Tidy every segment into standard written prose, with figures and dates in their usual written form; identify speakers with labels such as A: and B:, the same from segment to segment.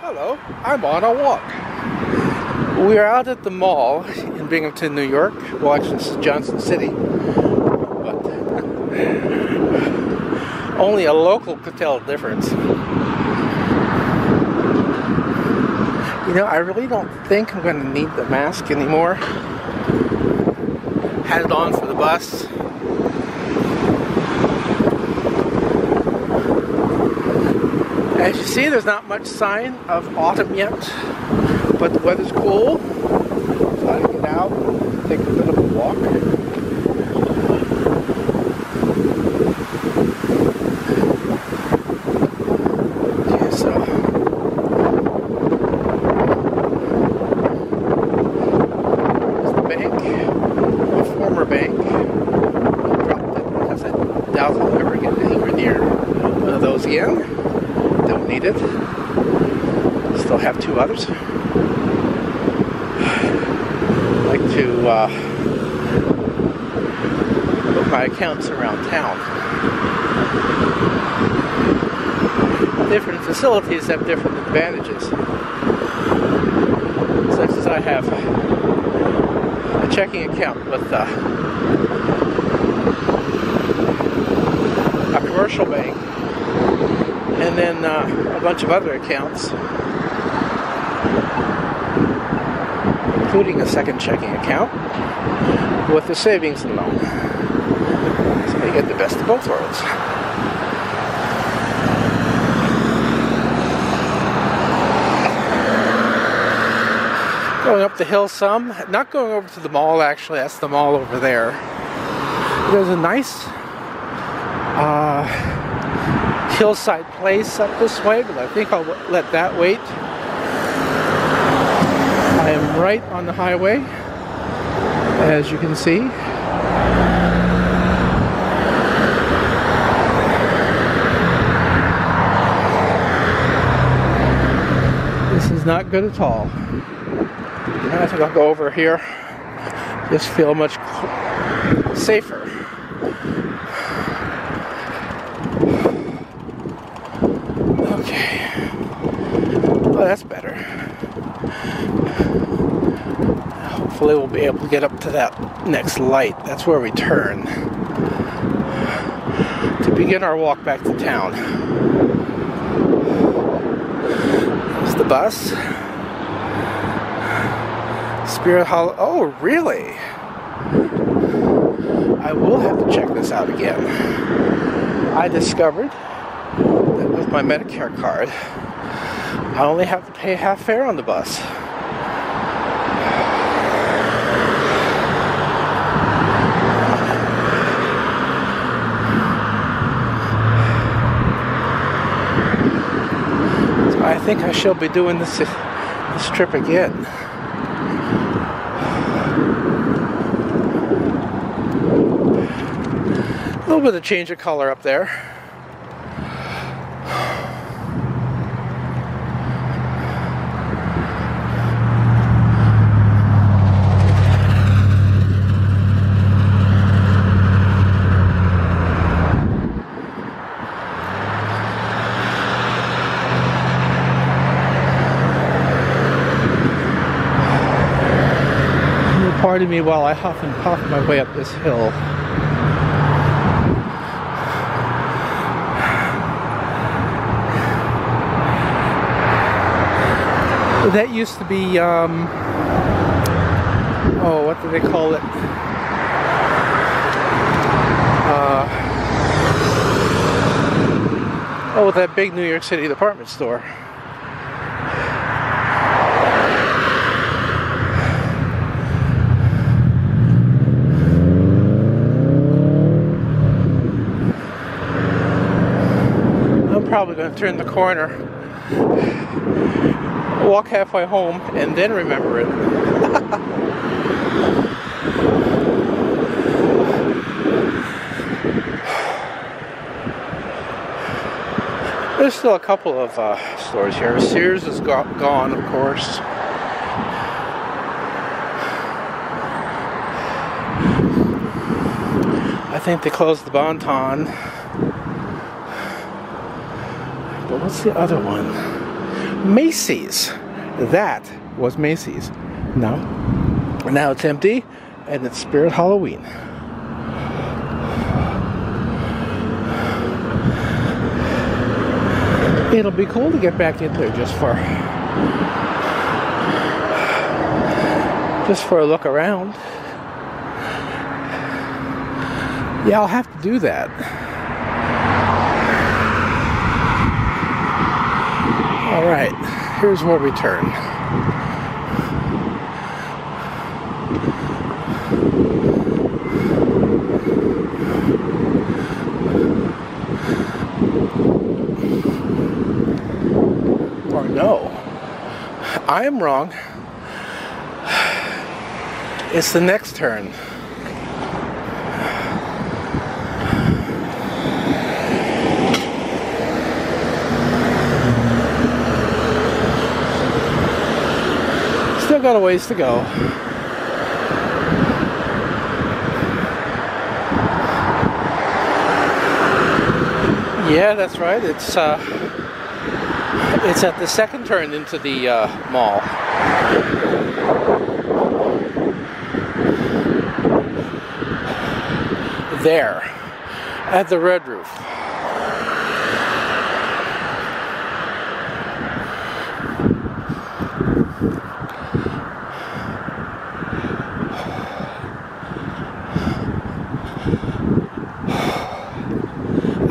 A: Hello, I'm on a walk. We're out at the mall in Binghamton, New York. Well, actually, this is Johnson City. But only a local could tell the difference. You know, I really don't think I'm going to need the mask anymore. Had it on for the bus. As you see, there's not much sign of autumn yet, but the weather's cool, so I can get out and take a bit of a walk. Okay, so there's the bank, a former bank. I dropped it because I doubt I'll ever get anywhere near one of those again. Don't need it. Still have two others. Like to put my accounts around town. Different facilities have different advantages. Such as I have a checking account with a commercial bank. And then a bunch of other accounts, including a second checking account with a savings and loan. So you get the best of both worlds. Going up the hill some, not going over to the mall actually, that's the mall over there. There's a nice hillside place up this way, but I think I'll let that wait. I am right on the highway, as you can see. This is not good at all. I think I'll go over here. Just feel much safer. Oh, that's better. Hopefully we'll be able to get up to that next light. That's where we turn to begin our walk back to town. There's the bus. Spirit Hollow. Oh, really? I will have to check this out again. I discovered that with my Medicare card, I only have to pay half fare on the bus. So I think I shall be doing this trip again. A little bit of change of color up there. Pardon me while I huff and puff my way up this hill. That used to be, oh, what do they call it? Oh, that big New York City department store. Probably going to turn the corner, walk halfway home, and then remember it. There's still a couple of stores here. Sears is gone, of course. I think they closed the Bon-Ton. But what's the other one? Macy's. That was Macy's. Now it's empty, and it's Spirit Halloween. It'll be cool to get back in there just for a look around. Yeah, I'll have to do that. Alright, here's where we turn. Or no, I am wrong. It's the next turn. Still got a ways to go. Yeah, that's right. It's at the second turn into the mall. There, at the red roof.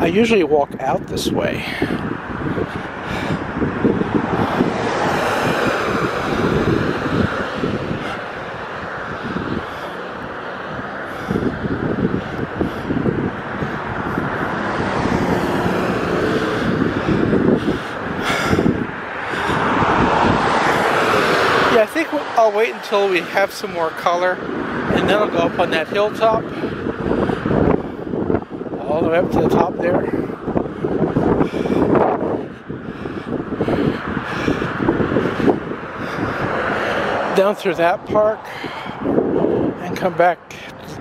A: I usually walk out this way. Yeah, I think I'll wait until we have some more color, and then I'll go up on that hilltop. All the way up to the top there. Down through that park and come back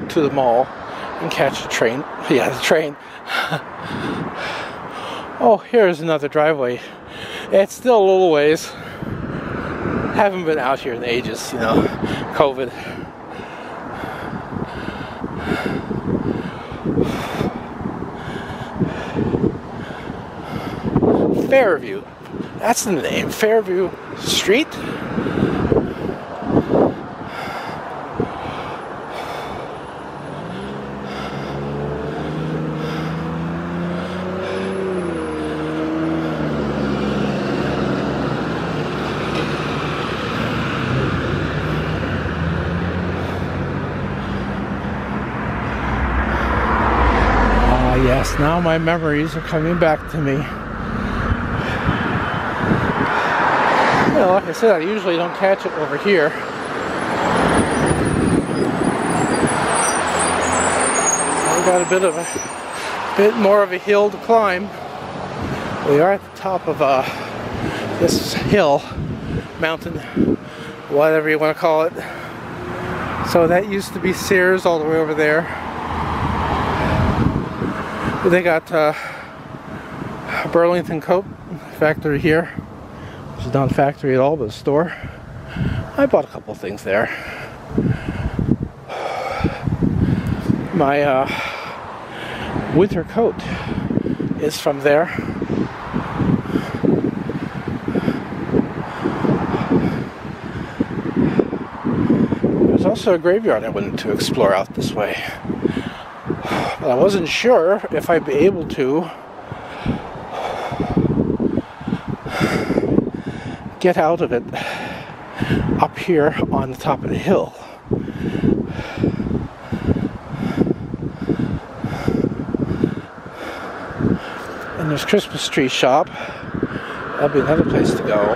A: to the mall and catch the train. Yeah, the train. Oh, here's another driveway. It's still a little ways. Haven't been out here in ages, you know, COVID. Fairview. That's the name. Fairview Street. Yes, now my memories are coming back to me. You know, like I said, I usually don't catch it over here. I've got a bit more of a hill to climb. We are at the top of this hill, mountain, whatever you want to call it. So that used to be Sears all the way over there. They got a Burlington Coat factory here, which is not a factory at all, but a store. I bought a couple of things there. My winter coat is from there. There's also a graveyard I wanted to explore out this way. But I wasn't sure if I'd be able to get out of it up here on the top of the hill. And there's Christmas tree shop. That'll be another place to go.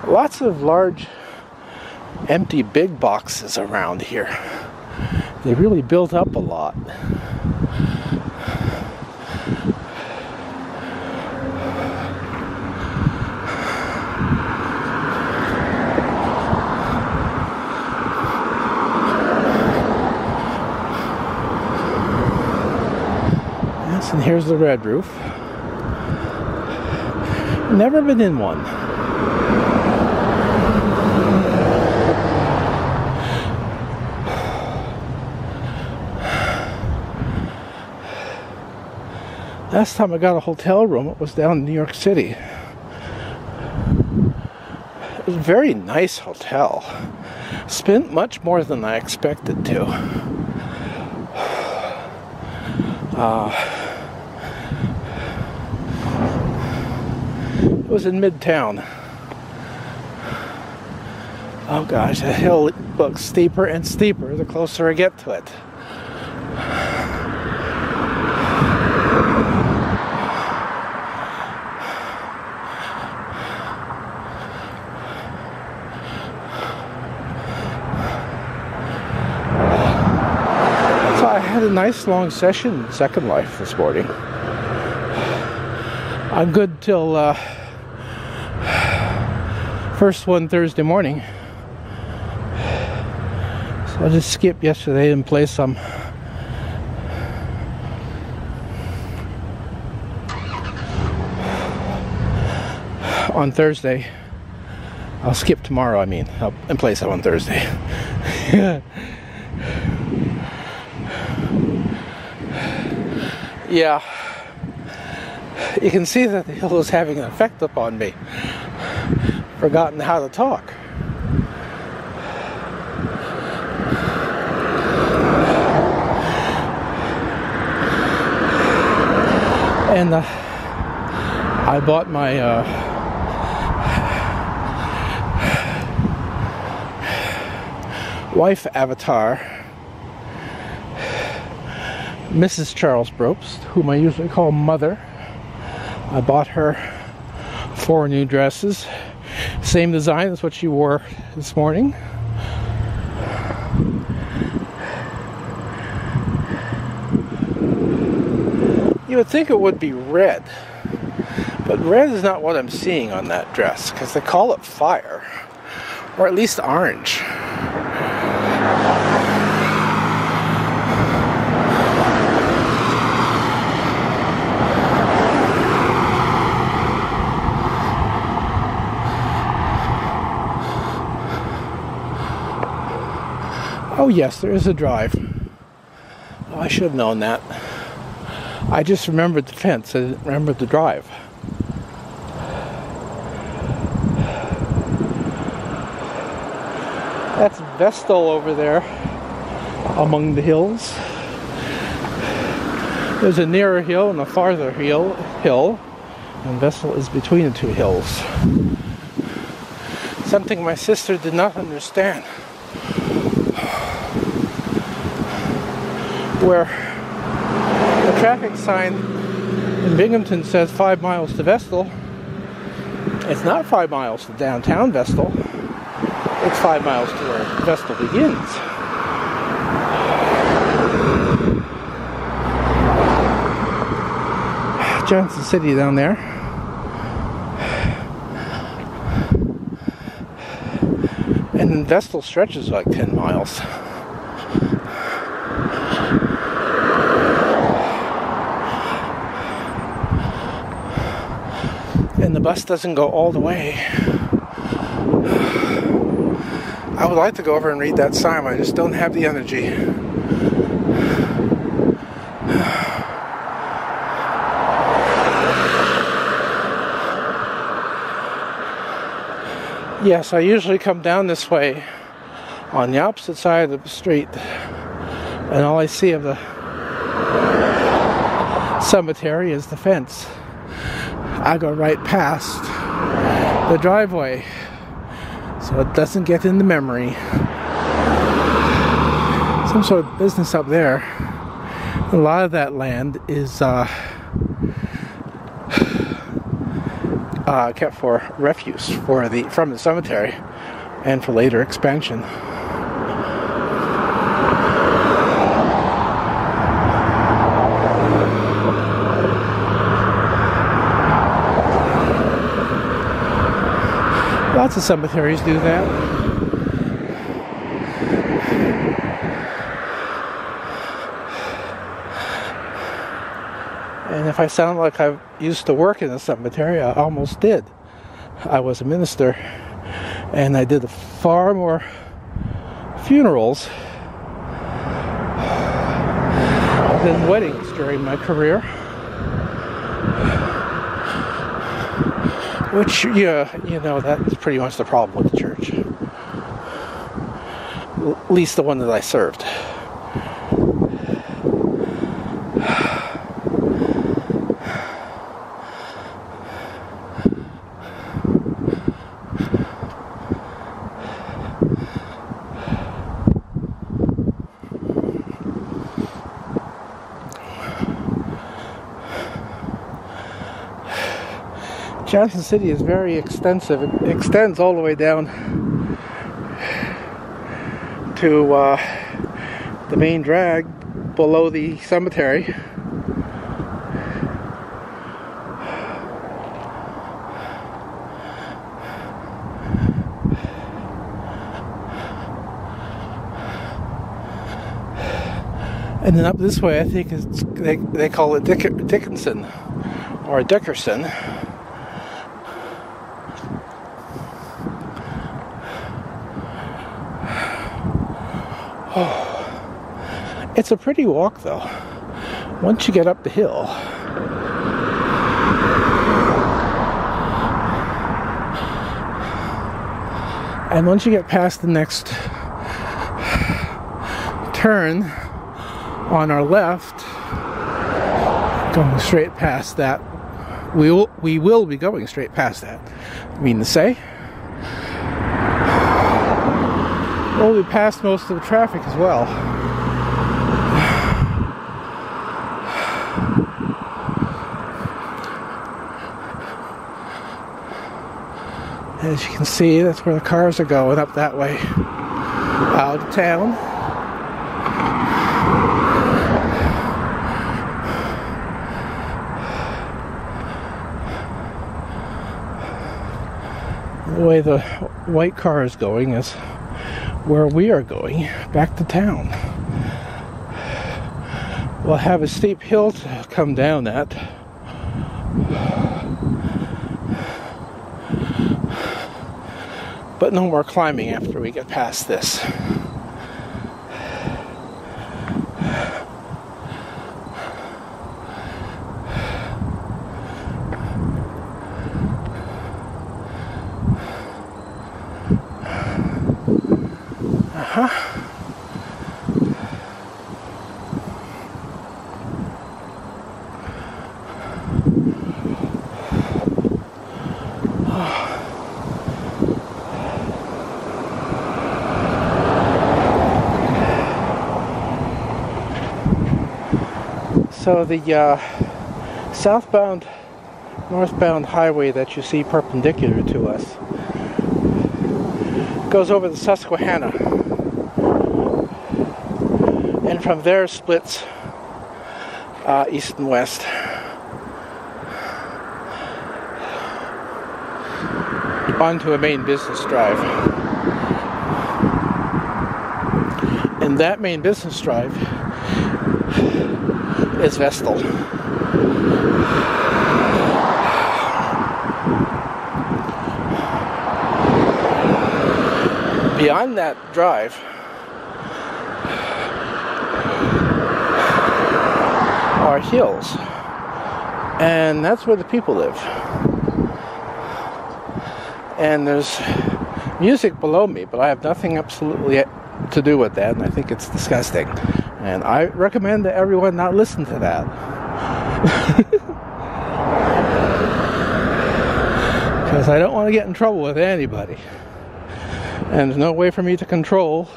A: Lots of large, empty big boxes around here. They really built up a lot. Yes, and here's the red roof. Never been in one. Last time I got a hotel room, it was down in New York City. It was a very nice hotel. Spent much more than I expected to. It was in Midtown. Oh gosh, the hill looks steeper and steeper the closer I get to it. I had a nice long session in Second Life this morning. I'm good till first one Thursday morning. So I'll just skip yesterday and play some. On Thursday. I'll skip tomorrow, and play some on Thursday. Yeah, you can see that the hill is having an effect upon me. Forgotten how to talk. And I bought my wife avatar, Mrs. Charles Brobst, whom I usually call Mother. I bought her 4 new dresses. Same design as what she wore this morning. You would think it would be red, but red is not what I'm seeing on that dress, because they call it fire, or at least orange. Oh yes, there is a drive. Oh, I should have known that. I just remembered the fence. I didn't remember the drive. That's Vestal over there among the hills. There's a nearer hill and a farther hill, and Vestal is between the 2 hills. Something my sister did not understand. Where the traffic sign in Binghamton says 5 miles to Vestal, it's not 5 miles to downtown Vestal. It's 5 miles to where Vestal begins. Johnson City down there. And then Vestal stretches like 10 miles. And the bus doesn't go all the way. I would like to go over and read that sign, I just don't have the energy. Yes, I usually come down this way on the opposite side of the street, and all I see of the cemetery is the fence. I go right past the driveway, so it doesn't get in the memory. Some sort of business up there. A lot of that land is kept for refuse from the cemetery and for later expansion. Lots of cemeteries do that. And if I sound like I used to work in a cemetery, I almost did. I was a minister, and I did far more funerals than weddings during my career. Which, yeah, you know, that is pretty much the problem with the church. At least the one that I served. Johnson City is very extensive. It extends all the way down to the main drag below the cemetery. And then up this way, I think it's they call it Dickinson or Dickerson. Oh, it's a pretty walk though, once you get up the hill. And once you get past the next turn on our left, going straight past that, we will be going straight past that. I mean to say, well, we passed most of the traffic as well. As you can see, that's where the cars are going, up that way, out of town. The way the white car is going is where we are going, back to town. We'll have a steep hill to come down at. But no more climbing after we get past this. So the southbound, northbound highway that you see perpendicular to us goes over the Susquehanna, and from there splits east and west. Onto a main business drive. And that main business drive is Vestal. Beyond that drive are hills, and that's where the people live. And there's music below me, but I have nothing absolutely to do with that, and I think it's disgusting. And I recommend that everyone not listen to that. Because I don't want to get in trouble with anybody. And there's no way for me to control.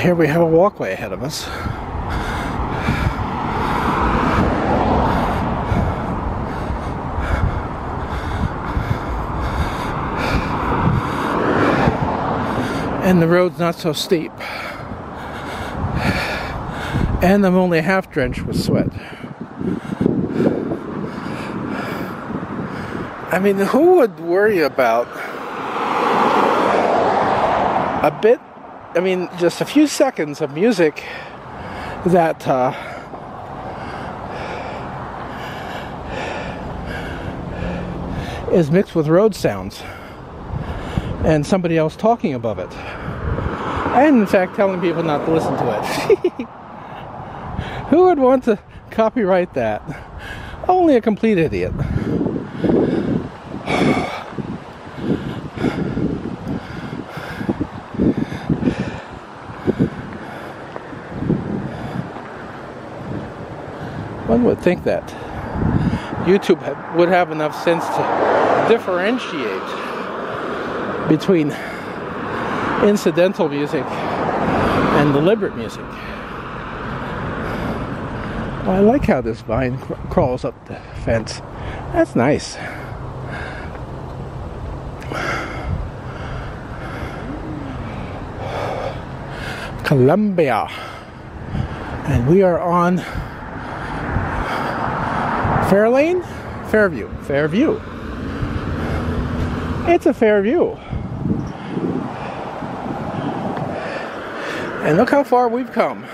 A: Here we have a walkway ahead of us. And the road's not so steep. And I'm only half drenched with sweat. I mean, who would worry about a bit, I mean, just a few seconds of music that is mixed with road sounds and somebody else talking above it, and in fact telling people not to listen to it. Who would want to copyright that? Only a complete idiot. One would think that YouTube would have enough sense to differentiate between incidental music and deliberate music. Well, I like how this vine crawls up the fence. That's nice. Columbia. And we are on Fairview. It's a Fairview. And look how far we've come.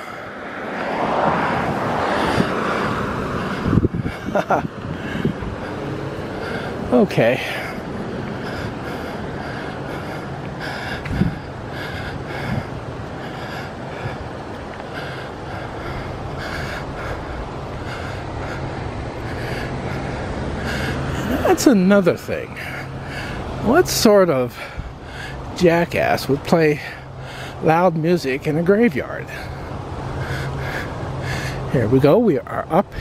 A: Okay. That's another thing. What sort of jackass would play loud music in a graveyard? Here we go. We are up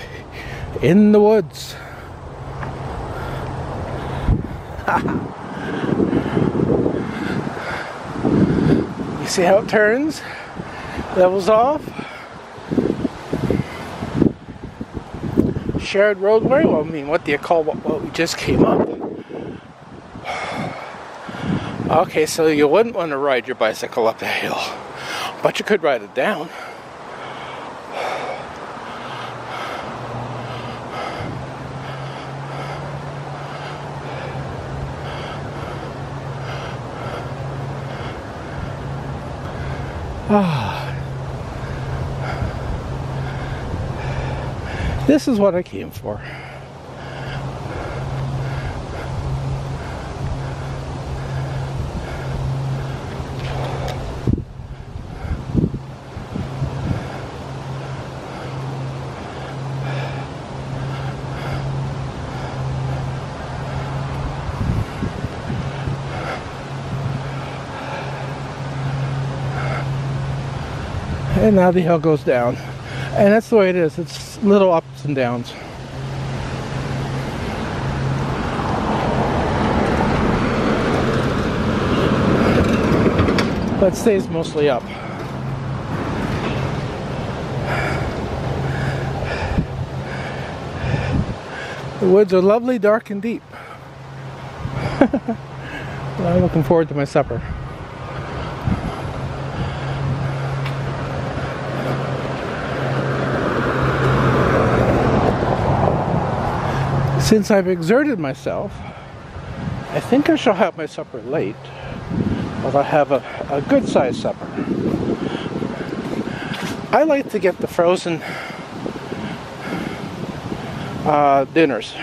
A: in the woods. You see how it turns? Levels off. Shared roadway? Well, I mean, what do you call what we just came up? Okay, so you wouldn't want to ride your bicycle up a hill, but you could ride it down. This is what I came for. And now the hill goes down. And that's the way it is. It's little ups and downs. But it stays mostly up. The woods are lovely, dark, and deep. I'm looking forward to my supper. Since I've exerted myself, I think I shall have my supper late, but I'll have a good-sized supper. I like to get the frozen dinners.